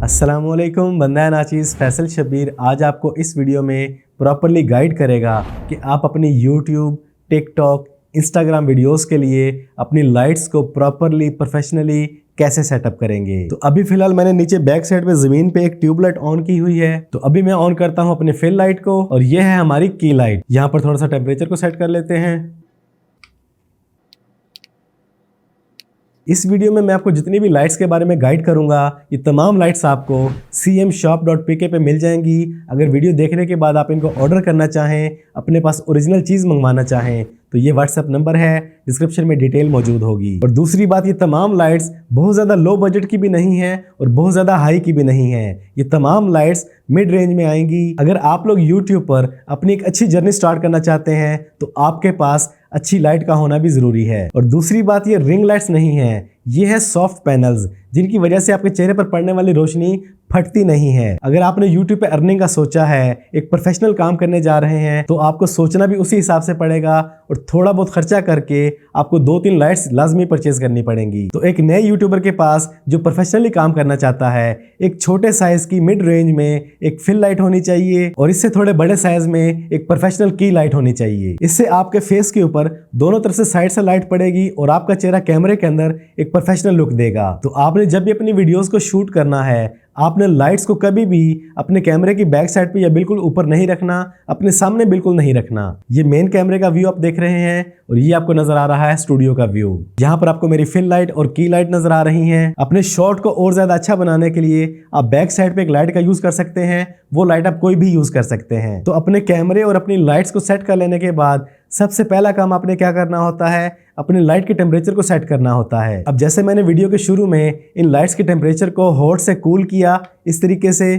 अस्सलामुअलैकुम, बंदा नाचीज़ फैसल शब्बीर आज आपको इस वीडियो में प्रॉपरली गाइड करेगा कि आप अपनी यूट्यूब, टिकटॉक, इंस्टाग्राम वीडियोस के लिए अपनी लाइट्स को प्रॉपरली प्रोफेशनली कैसे सेटअप करेंगे। तो अभी फिलहाल मैंने नीचे बैक साइड पे जमीन पे एक ट्यूबलाइट ऑन की हुई है। तो अभी मैं ऑन करता हूं अपने फिल लाइट को और ये है हमारी की लाइट। यहाँ पर थोड़ा सा टेम्परेचर को सेट कर लेते हैं। इस वीडियो में मैं आपको जितनी भी लाइट्स के बारे में गाइड करूंगा, ये तमाम लाइट्स आपको cmshop.pk पे मिल जाएंगी। अगर वीडियो देखने के बाद आप इनको ऑर्डर करना चाहें, अपने पास ओरिजिनल चीज़ मंगवाना चाहें, तो ये व्हाट्सएप नंबर है, डिस्क्रिप्शन में डिटेल मौजूद होगी। और दूसरी बात, ये तमाम लाइट्स बहुत ज़्यादा लो बजट की भी नहीं है और बहुत ज़्यादा हाई की भी नहीं है। ये तमाम लाइट्स मिड रेंज में आएंगी। अगर आप लोग यूट्यूब पर अपनी एक अच्छी जर्नी स्टार्ट करना चाहते हैं तो आपके पास अच्छी लाइट का होना भी ज़रूरी है। और दूसरी बात, ये रिंग लाइट्स नहीं है, ये है सॉफ्ट पैनल्स, जिनकी वजह से आपके चेहरे पर पड़ने वाली रोशनी फटती नहीं है। अगर आपने YouTube पे अर्निंग का सोचा है, एक प्रोफेशनल काम करने जा रहे हैं, तो आपको सोचना भी उसी हिसाब से पड़ेगा और थोड़ा बहुत खर्चा करके आपको 2-3 लाइट्स लाजमी परचेज करनी पड़ेंगी। तो एक नए यूट्यूबर के पास जो प्रोफेशनली काम करना चाहता है, एक छोटे साइज की मिड रेंज में एक फिल लाइट होनी चाहिए और इससे थोड़े बड़े साइज में एक प्रोफेशनल की लाइट होनी चाहिए। इससे आपके फेस के ऊपर दोनों तरफ से साइड से लाइट पड़ेगी और आपका चेहरा कैमरे के अंदर एक प्रोफेशनल लुक देगा। तो आपने जब भी अपनी वीडियोस को शूट करना है, आपने लाइट्स को कभी भी अपने कैमरे की बैक साइड पे या बिल्कुल ऊपर नहीं रखना, अपने सामने बिल्कुल नहीं रखना। ये मेन कैमरे का व्यू आप देख रहे हैं और ये आपको नजर आ रहा है स्टूडियो का व्यू। यहाँ पर आपको मेरी फिल लाइट और की लाइट नजर आ रही हैं। अपने शॉट को और ज्यादा अच्छा बनाने के लिए आप बैक साइड पे एक लाइट का यूज कर सकते हैं। वो लाइट आप कोई भी यूज कर सकते हैं। तो अपने कैमरे और अपनी लाइट्स को सेट कर लेने के बाद सबसे पहला काम आपने क्या करना होता है, अपने लाइट के टेम्परेचर को सेट करना होता है। अब जैसे मैंने वीडियो के शुरू में इन लाइट्स के टेम्परेचर को हॉट से कूल किया इस तरीके से,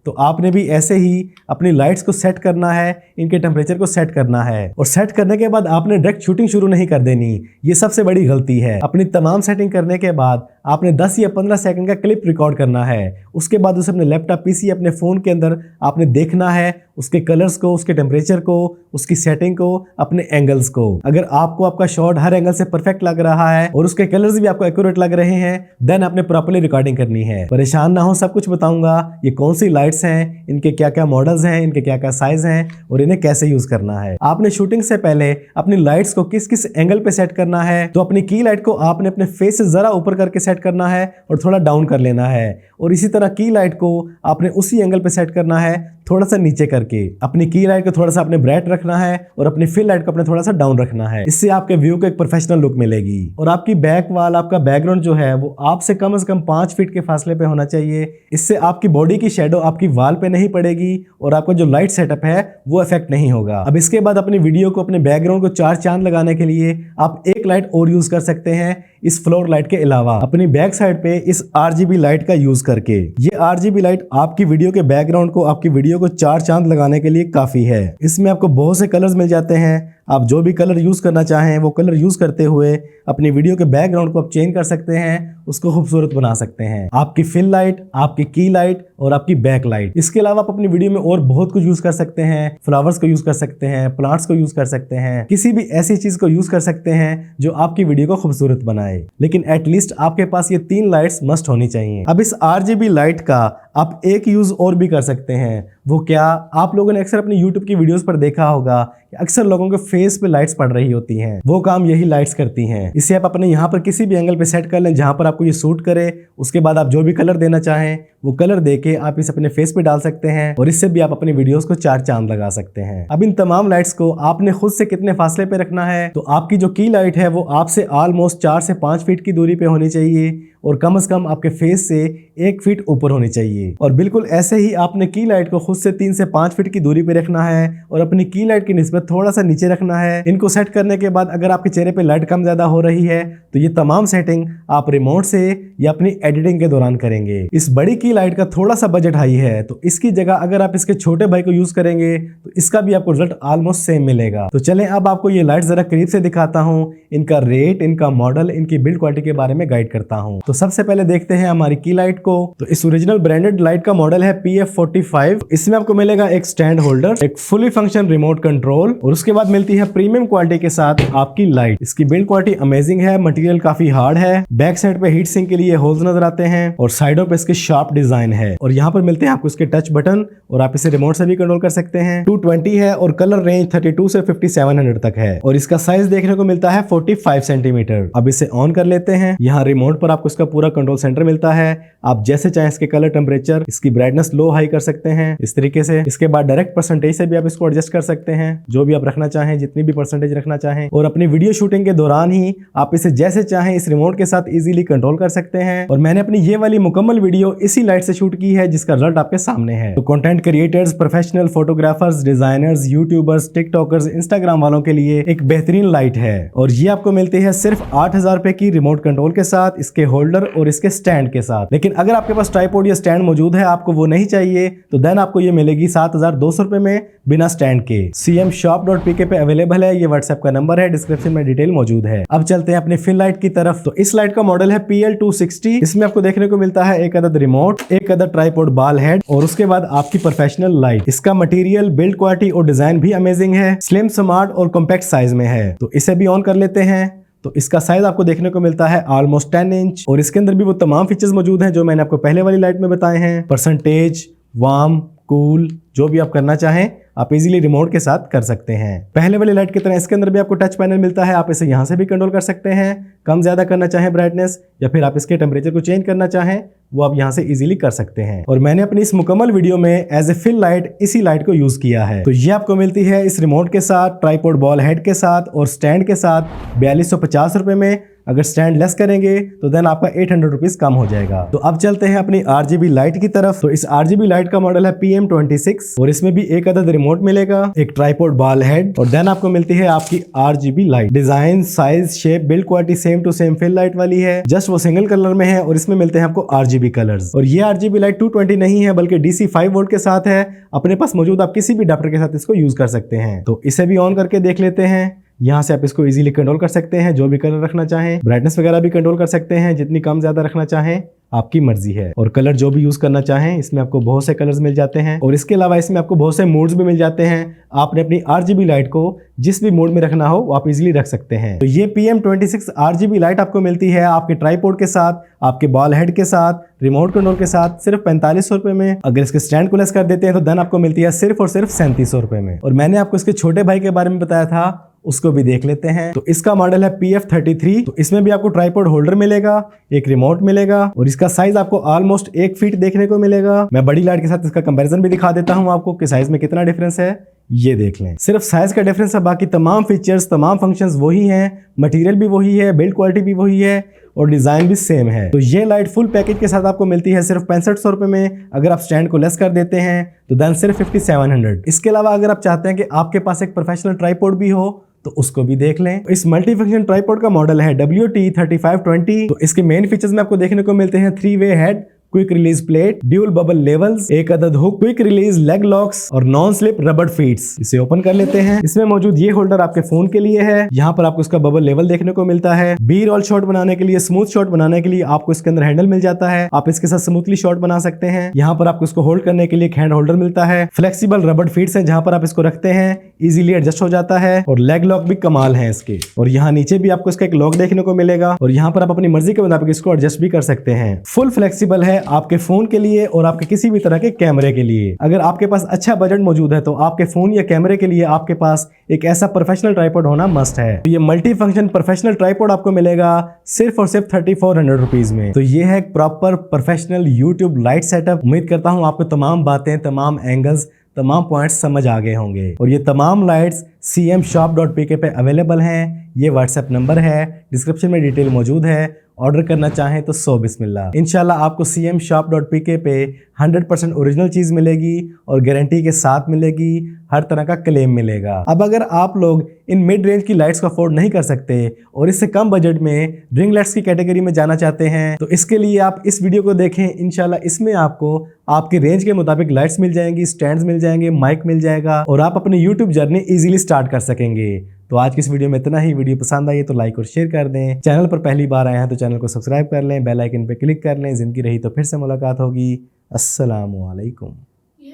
तो आपने भी ऐसे ही अपनी लाइट्स को सेट करना है, इनके टेम्परेचर को सेट करना है। और सेट करने के बाद आपने डायरेक्ट शूटिंग शुरू नहीं कर देनी, ये सबसे बड़ी गलती है। अपनी तमाम सेटिंग करने के बाद आपने 10 या 15 सेकंड का क्लिप रिकॉर्ड करना है। उसके बाद उसे अपने लैपटॉप, पीसी, अपने फ़ोन के अंदर आपने देखना है, उसके कलर्स को, उसके टेम्परेचर को, उसकी सेटिंग को, अपने एंगल्स को। अगर आपको आपका शॉट हर एंगल से परफेक्ट लग रहा है और उसके कलर्स भी आपको एक्यूरेट लग रहे हैं, देन आपने प्रॉपर्ली रिकॉर्डिंग करनी है। परेशान ना हो, सब कुछ बताऊंगा। ये कौन सी लाइट्स हैं, इनके क्या क्या मॉडल्स हैं, इनके क्या क्या साइज हैं और इन्हें कैसे यूज करना है। आपने शूटिंग से पहले अपनी लाइट्स को किस किस एंगल पे सेट करना है, तो अपनी की लाइट को आपने अपने फेस से जरा ऊपर करके सेट करना है और थोड़ा डाउन कर लेना है। और इसी तरह की लाइट को आपने उसी एंगल पे सेट करना है, थोड़ा सा नीचे करके। अपनी की लाइट को थोड़ा सा अपने ब्राइट रखना है और अपनी फिल लाइट को अपने थोड़ा सा डाउन रखना है। इससे आपके व्यू को एक प्रोफेशनल लुक मिलेगी। और आपकी बैक वाल, आपका बैकग्राउंड जो है वो आपसे कम से कम 5 फीट के फासले पे होना चाहिए। इससे आपकी बॉडी की शेडो आपकी वाल पे नहीं पड़ेगी और आपका जो लाइट सेटअप है वो इफेक्ट नहीं होगा। अब इसके बाद अपनी वीडियो को, अपने बैकग्राउंड को 4 चांद लगाने के लिए आप एक लाइट और यूज कर सकते हैं इस फ्लोर लाइट के अलावा, अपनी बैक साइड पे इस RGB लाइट का यूज करके। ये RGB लाइट आपकी वीडियो के बैकग्राउंड को, आपकी वीडियो को 4 चांद लगाने के लिए काफी है। इसमें आपको बहुत से कलर्स मिल जाते हैं। आप जो भी कलर यूज करना चाहें वो कलर यूज करते हुए अपनी वीडियो के बैकग्राउंड को आप चेंज कर सकते हैं, उसको खूबसूरत बना सकते हैं। आपकी फिल लाइट, आपकी की लाइट और आपकी बैक लाइट। इसके अलावा आप अपनी वीडियो में और बहुत कुछ यूज कर सकते हैं। फ्लावर्स को यूज कर सकते हैं, प्लांट्स को यूज कर सकते हैं, किसी भी ऐसी चीज को यूज कर सकते हैं जो आपकी वीडियो को खूबसूरत बनाए। लेकिन एटलीस्ट आपके पास ये 3 लाइट्स मस्ट होनी चाहिए। अब इस RGB लाइट का आप एक यूज और भी कर सकते हैं। वो क्या, आप लोगों ने अक्सर अपनी YouTube की वीडियोस पर देखा होगा कि अक्सर लोगों के फेस पे लाइट्स पड़ रही होती हैं। वो काम यही लाइट्स करती हैं। इसे आप अपने यहाँ पर किसी भी एंगल पे सेट कर लें जहां पर आपको ये सूट करे। उसके बाद आप जो भी कलर देना चाहें वो कलर देके आप इसे अपने फेस पे डाल सकते हैं और इससे भी आप अपनी वीडियोस को 4 चांद लगा सकते हैं। अब इन तमाम लाइट्स को आपने खुद से कितने फासले पे रखना है, तो आपकी जो की लाइट है वो आपसे ऑलमोस्ट 4 से 5 फीट की दूरी पे होनी चाहिए और कम से कम आपके फेस से 1 फीट ऊपर होनी चाहिए। और बिल्कुल ऐसे ही आपने की लाइट को खुद से 3 से 5 फीट की दूरी पे रखना है और अपनी की लाइट की निस्बत थोड़ा सा नीचे रखना है। इनको सेट करने के बाद अगर आपके चेहरे पे लाइट कम ज्यादा हो रही है तो ये तमाम सेटिंग आप रिमोट से या अपनी एडिटिंग के दौरान करेंगे। इस बड़ी की लाइट का थोड़ा सा बजट हाई है, तो इसकी जगह अगर आप इसके छोटे भाई को यूज करेंगे तो इसका भी आपको रिजल्ट ऑलमोस्ट सेम मिलेगा। तो चलें अब आपको ये लाइट जरा करीब से दिखाता हूँ, इनका रेट, इनका मॉडल, इनकी बिल्ड क्वालिटी के बारे में गाइड करता हूँ। तो सबसे पहले देखते हैं हमारी की लाइट को। तो इस ओरिजिनल ब्रांडेड लाइट का मॉडल है PF45। इसमें आपको मिलेगा एक स्टैंड होल्डर, एक फुली फंक्शन रिमोट कंट्रोल और उसके बाद मिलती है प्रीमियम क्वालिटी के साथ आपकी लाइट। इसकी बिल्ड क्वालिटी अमेजिंग है, मटेरियल काफी हार्ड है, बैक साइड पे हीट सिंक के लिए होल्स नजर आते हैं और साइडों पे इसके शार्प डिजाइन है। और यहाँ पर मिलते हैं आपको इसके टच बटन और आप इसे रिमोट से भी कंट्रोल कर सकते हैं। 220 है और कलर रेंज 32 से 5700 तक है और इसका साइज देखने को मिलता है 45 सेंटीमीटर। अब इसे ऑन कर लेते हैं। यहाँ रिमोट पर आपको इसका पूरा कंट्रोल सेंटर मिलता है। आप जैसे चाहें इसके कलर, टेम्परेचर, इसकी ब्राइटनेस लो हाई कर सकते हैं इस तरीके से। इसके बाद डायरेक्ट परसेंटेज से भी आप इसको एडजस्ट कर सकते हैं, जो भी आप रखना चाहें, जितनी भी परसेंटेज रखना चाहें। और अपनी वीडियो शूटिंग के दौरान ही आप इसे जैसे चाहें इस रिमोट के साथ इजीली कंट्रोल कर सकते हैं। और मैंने अपनी ये वाली मुकम्मल वीडियो इसी लाइट से शूट की है जिसका रिजल्ट आपके सामने है। तो content creators, professional photographers, designers, YouTubers, TikTokers, Instagram वालों के लिए एक बेहतरीन लाइट है। और ये आपको मिलती है सिर्फ 8000 रुपए की रिमोट कंट्रोल के साथ, इसके होल्डर और इसके स्टैंड के साथ। लेकिन अगर आपके पास ट्राइपॉड या स्टैंड मौजूद है, आपको वो नहीं चाहिए, तो देन आपको ये मिलेगी 7200 रुपए में बिना स्टैंड के। cmshop.pk पे अवेलेबल है। ये व्हाट्सएप का नंबर है, डिस्क्रिप्शन में डिटेल मौजूद है। अब चलते हैं अपने फिल लाइट की तरफ। तो इस लाइट का मॉडल है PL260। इसमें आपको देखने को मिलता है एक अदद रिमोट, एक अदद ट्राइपॉड बाल हेड और उसके बाद आपकी प्रोफेशनल लाइट। इसका मटेरियल, बिल्ड क्वालिटी और डिजाइन भी अमेजिंग है, स्लिम, स्मार्ट और कॉम्पैक्ट साइज में है। तो इसे भी ऑन कर लेते हैं। तो इसका साइज आपको देखने को मिलता है ऑलमोस्ट 10 इंच और इसके अंदर भी वो तमाम फीचर्स मौजूद हैं जो मैंने आपको पहले वाली लाइट में बताए हैं। परसेंटेज, वार्म, कूल, जो भी आप करना चाहें आप इजीली रिमोट के साथ कर सकते हैं। पहले वाली लाइट की तरह इसके अंदर भी आपको टच पैनल मिलता है, आप इसे यहाँ से भी कंट्रोल कर सकते हैं, कम ज्यादा करना चाहें ब्राइटनेस, या फिर आप इसके टेम्परेचर को चेंज करना चाहें वो आप यहाँ से इजीली कर सकते हैं। और मैंने अपनी इस मुकम्मल वीडियो में एज ए फिल लाइट इसी लाइट को यूज किया है। तो ये आपको मिलती है इस रिमोट के साथ, ट्राइपॉड बॉल हेड के साथ और स्टैंड के साथ 4250 रुपए में। अगर स्टैंड लेस करेंगे तो देन आपका 800 रुपीज कम हो जाएगा। तो अब चलते हैं अपनी RGB लाइट की तरफ। तो इस RGB लाइट का मॉडल है PM26 और इसमें भी एक अदद रिमोट मिलेगा, एक ट्राइपॉड बाल हेड और देन आपको मिलती है आपकी RGB light. Design, size, shape, build quality same to same fill light वाली है, जस्ट वो सिंगल कलर में है और इसमें मिलते हैं आपको RGB कलर्स। और ये RGB लाइट 220 नहीं है बल्कि DC 5 वोल्ट के साथ है। अपने पास मौजूद आप किसी भी अडैप्टर के साथ इसको यूज कर सकते हैं। तो इसे भी ऑन करके देख लेते हैं। यहाँ से आप इसको इजीली कंट्रोल कर सकते हैं, जो भी कलर रखना चाहें, ब्राइटनेस वगैरह भी कंट्रोल कर सकते हैं, जितनी कम ज्यादा रखना चाहें आपकी मर्जी है। और कलर जो भी यूज करना चाहें, इसमें आपको बहुत से कलर्स मिल जाते हैं और इसके अलावा इसमें आपको बहुत से मोड्स भी मिल जाते हैं। आपने अपनी RGB लाइट को जिस भी मोड में रखना हो वो आप इजीली रख सकते हैं। तो ये PM26 RGB लाइट आपको मिलती है आपके ट्राइपॉड के साथ, आपके बॉल हेड के साथ, रिमोट कंट्रोल के साथ सिर्फ 4500 रुपए में। अगर इसके स्टैंड को लेस कर देते हैं तो देन आपको मिलती है सिर्फ और सिर्फ 3700 रुपए में। और मैंने आपको इसके छोटे भाई के बारे में बताया था, उसको भी देख लेते हैं। तो इसका मॉडल है PF33। तो इसमें भी आपको ट्राइपॉड होल्डर मिलेगा, एक रिमोट मिलेगा और इसका साइज आपको ऑलमोस्ट 1 फीट देखने को मिलेगा। मैं बड़ी लाइट के साथ इसका कंपैरिजन भी दिखा देता हूं आपको कि साइज में कितना डिफरेंस है। ये देख लें, सिर्फ साइज का डिफरेंस है, बाकी तमाम फीचर्स, तमाम फंक्शंस वही हैं, मटेरियल भी वही है, बिल्ड क्वालिटी भी वही है और डिजाइन भी सेम है। तो ये लाइट फुल पैकेज के साथ आपको मिलती है सिर्फ 6500 रुपए में। अगर आप स्टैंड को लेस कर देते हैं तो देन सिर्फ 5700। इसके अलावा अगर आप चाहते हैं कि आपके पास एक प्रोफेशनल ट्राइपॉड भी हो तो उसको भी देख लें। इस मल्टी फंक्शन ट्राइपॉड का मॉडल है WT3520। तो इसके मेन फीचर्स में आपको देखने को मिलते हैं 3-वे head, quick release plate, dual bubble levels, एक अदद hook, quick release leg locks और नॉन स्लिप रबर फीट्स। इसे ओपन कर लेते हैं। इसमें मौजूद ये होल्डर आपके फोन के लिए है। यहाँ पर आपको इसका बबल लेवल देखने को मिलता है। बी रोल शॉट बनाने के लिए, स्मूथ शॉट बनाने के लिए आपको इसके अंदर हैंडल मिल जाता है, आप इसके साथ स्मूथली शॉट बना सकते हैं। यहाँ पर आपको इसको होल्ड करने के लिए एक हैंड होल्डर मिलता है। फ्लेक्सिबल रबर फीट्स है, जहाँ पर आप इसको रखते हैं इजीली एडजस्ट हो जाता है और लेग लॉक भी कमाल है इसके। और यहाँ नीचे भी आपको इसका एक लॉक देखने को मिलेगा और यहाँ पर आप अपनी मर्जी के मुताबिक इसको एडजस्ट भी कर सकते हैं। फुल फ्लेक्सिबल है आपके फोन के लिए और आपके किसी भी तरह के कैमरे के लिए। अगर आपके पास अच्छा बजट मौजूद है तो आपके फोन या कैमरे के लिए आपके पास एक ऐसा प्रोफेशनल ट्राइपॉड होना मस्ट है। तो ये मल्टी फंक्शन प्रोफेशनल ट्राइपॉड आपको मिलेगा सिर्फ और सिर्फ 3400 रुपीज में। तो ये है proper professional YouTube light setup. उम्मीद करता हूँ आपको तमाम बातें, तमाम एंगल्स, तमाम पॉइंट्स समझ आ गए होंगे। और ये तमाम लाइट्स cmshop.pk पे अवेलेबल हैं। ये व्हाट्सएप नंबर है, डिस्क्रिप्शन में डिटेल मौजूद है। ऑर्डर करना चाहें तो 100 बिस्मिल्लाह। इंशाल्लाह आपको cmshop.pk पे 100% ओरिजिनल चीज मिलेगी और गारंटी के साथ मिलेगी, हर तरह का क्लेम मिलेगा। अब अगर आप लोग इन मिड रेंज की लाइट्स को अफोर्ड नहीं कर सकते और इससे कम बजट में रिंग लाइट्स की कैटेगरी में जाना चाहते हैं तो इसके लिए आप इस वीडियो को देखें। इंशाल्लाह इसमें आपको आपकी रेंज के मुताबिक लाइट्स मिल जाएंगी, स्टैंड्स मिल जाएंगे, माइक मिल जाएगा और आप अपनी यूट्यूब जर्नी इजीली स्टार्ट कर सकेंगे। तो आज की इस वीडियो में इतना ही। वीडियो पसंद आई है तो लाइक और शेयर कर दें। चैनल पर पहली बार आए हैं तो चैनल को सब्सक्राइब कर लें, बेल आइकन पे क्लिक कर लें। जिंदगी रही तो फिर से मुलाकात होगी। अस्सलामु अलैकुम।